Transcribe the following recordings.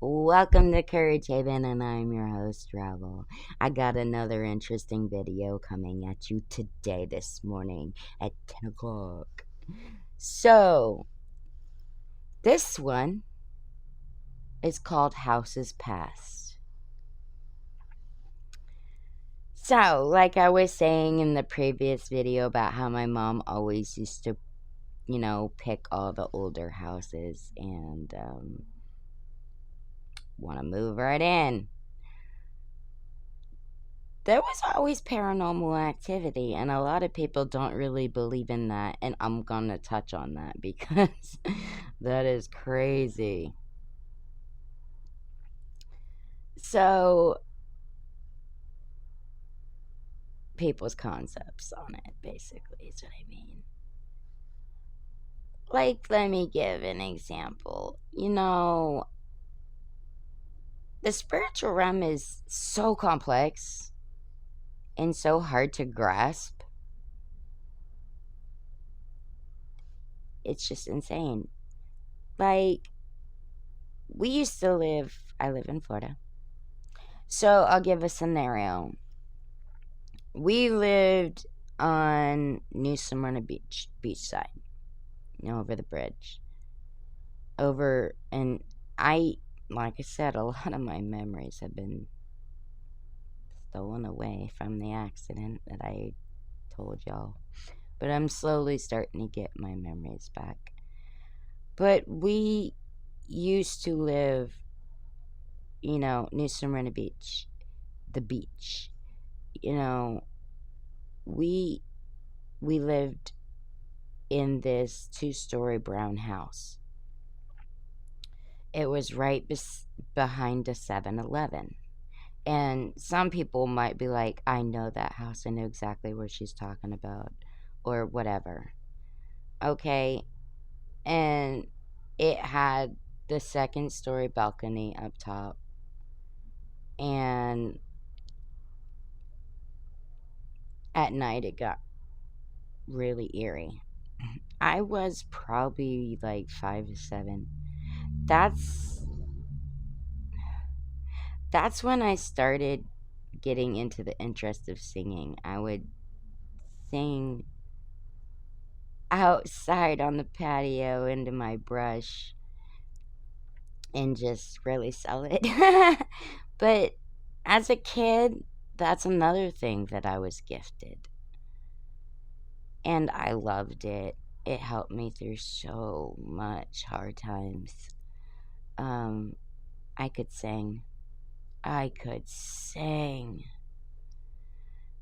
Welcome to Courage Haven, and I'm your host, Ravel. I got another interesting video coming at you today, this morning at 10 o'clock. So, this one is called Houses Past. So, like I was saying in the previous video about how my mom always used to, pick all the older houses and want to move right in. There was always paranormal activity, and a lot of people don't really believe in that, and I'm gonna touch on that because that is crazy. So, people's concepts on it, basically, is what I mean. Like, let me give an example. The spiritual realm is so complex and so hard to grasp. It's just insane. Like, I live in Florida. So I'll give a scenario. We lived on New Smyrna beachside, over the bridge. Like I said, a lot of my memories have been stolen away from the accident that I told y'all. But I'm slowly starting to get my memories back. But we used to live, New Smyrna Beach, the beach. You know, we we lived in this 2-story brown house. It was right behind a 7-Eleven. And some people might be like, I know that house. I know exactly what she's talking about, or whatever. Okay. And it had the 2nd-story balcony up top. And at night, it got really eerie. I was probably like 5 to 7. That's when I started getting into the interest of singing. I would sing outside on the patio into my brush and just really sell it. But as a kid, that's another thing that I was gifted. And I loved it. It helped me through so much hard times. I could sing.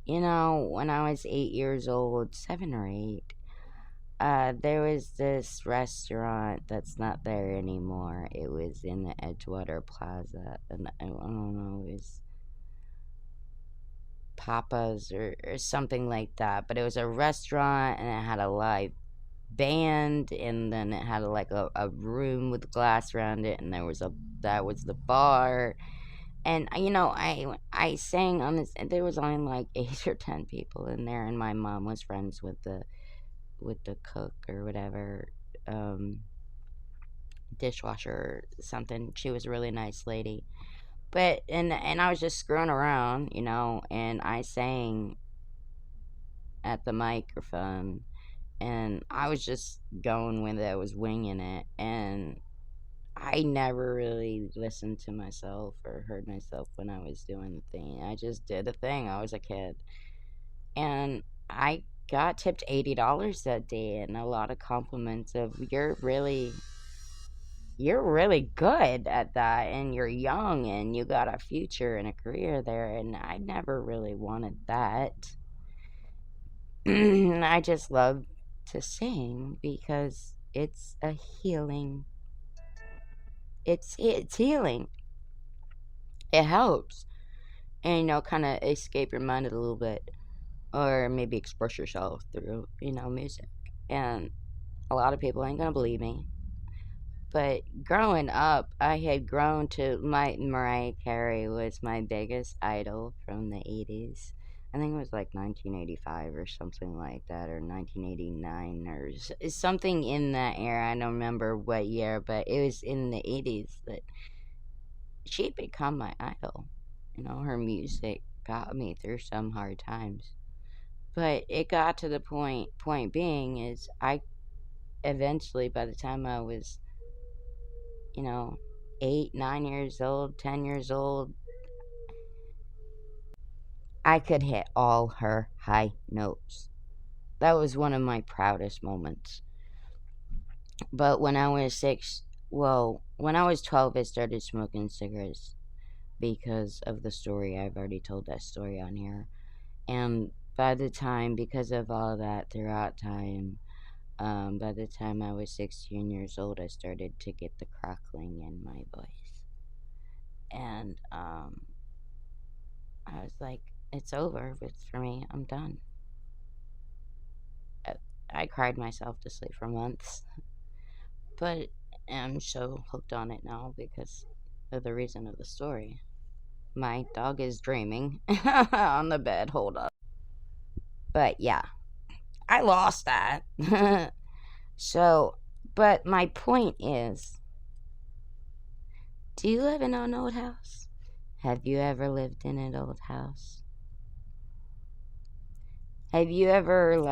When I was 8 years old, 7 or 8, there was this restaurant that's not there anymore. It was in the Edgewater Plaza, and I don't know, it was Papa's or something like that. But it was a restaurant, and it had a live band, and then it had a room with glass around it, and that was the bar. And I sang on this, and there was only like 8 or 10 people in there, and my mom was friends with the cook or whatever, dishwasher or something. She was a really nice lady. But and I was just screwing around, and I sang at the microphone, and I was just going with it. I was winging it, and I never really listened to myself or heard myself when I was doing the thing. I just did the thing. I was a kid. And I got tipped $80 that day, and a lot of compliments of you're really good at that, and you're young, and you got a future and a career there. And I never really wanted that. I just love to sing because it's a healing. It's healing. It helps, and kind of escape your mind a little bit, or maybe express yourself through music. And a lot of people ain't gonna believe me, but growing up, I had grown to Mariah Carey was my biggest idol from the 80s. I think it was like 1985 or something like that, or 1989, or something in that era. I don't remember what year, but it was in the 80s that she become my idol. You know, her music got me through some hard times. But it got to the point being is I eventually, by the time I was, you know, 8, 9 years old, 10 years old, I could hit all her high notes. That was one of my proudest moments. But when I was when I was 12, I started smoking cigarettes because of the story. I've already told that story on here. And by the time, because of all that throughout time, by the time I was 16 years old, I started to get the crackling in my voice. And I was like, it's over with for me. I'm done. I, I cried myself to sleep for months. But I'm so hooked on it now because of the reason of the story. My dog is dreaming on the bed. Hold up. But yeah, I lost that. So, but my point is, do you live in an old house? Have you ever lived in an old house? Have you ever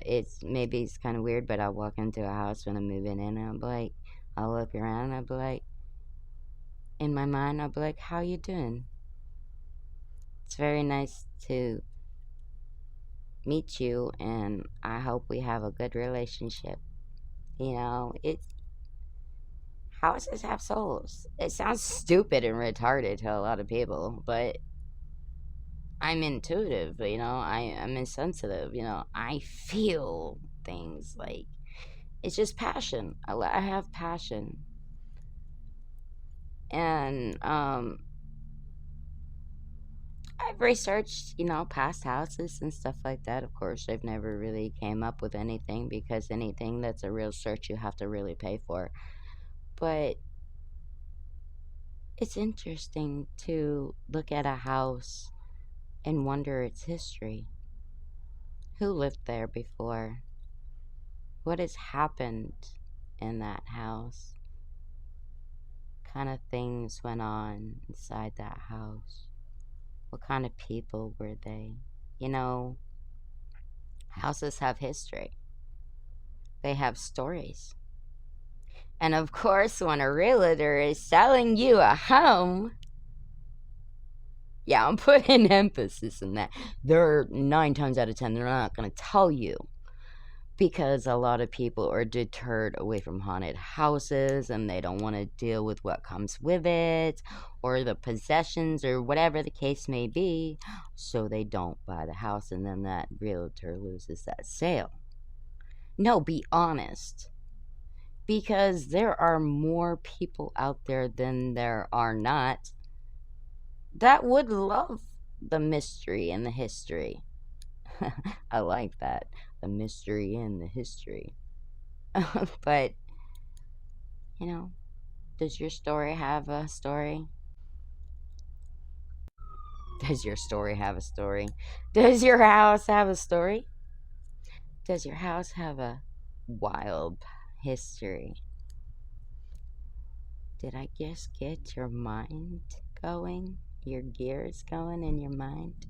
it's maybe it's kind of weird, but I walk into a house when I'm moving in, and I'm like, I'll look around, and I'll be like, in my mind, I'll be like, how you doing? It's very nice to meet you, and I hope we have a good relationship. You know, houses have souls. It sounds stupid and retarded to a lot of people, but I'm intuitive, you know, I'm insensitive, you know, I feel things like it's just passion. I have passion. And I've researched, you know, past houses and stuff like that. Of course, I've never really came up with anything because anything that's a real search you have to really pay for. But it's interesting to look at a house and wonder its history. Who lived there before? What has happened in that house? Kind of things went on inside that house? What kind of people were they? You know, houses have history. They have stories. And of course, when a realtor is selling you a home, yeah, I'm putting emphasis in that. They're 9 times out of 10, they're not going to tell you because a lot of people are deterred away from haunted houses and they don't want to deal with what comes with it or the possessions or whatever the case may be, so they don't buy the house and then that realtor loses that sale. No, be honest, because there are more people out there than there are not that would love the mystery and the history. I like that. The mystery and the history. But, you know, does your story have a story? Does your story have a story? Does your house have a story? Does your house have a wild history? Did I just get your mind going? Your gears going in your mind?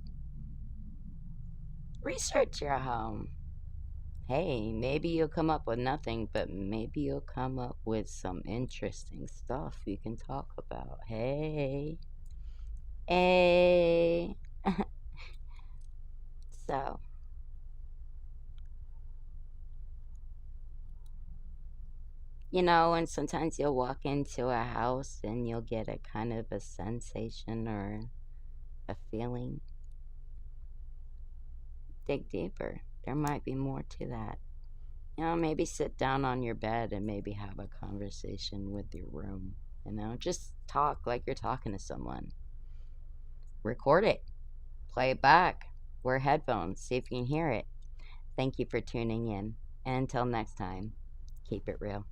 Research your home. Hey, maybe you'll come up with nothing, but maybe you'll come up with some interesting stuff you can talk about. Hey. Hey. So, you know, and sometimes you'll walk into a house and you'll get a kind of a sensation or a feeling. Dig deeper. There might be more to that. You know, maybe sit down on your bed and maybe have a conversation with your room. You know, just talk like you're talking to someone. Record it, play it back, wear headphones, see if you can hear it. Thank you for tuning in. And until next time, keep it real.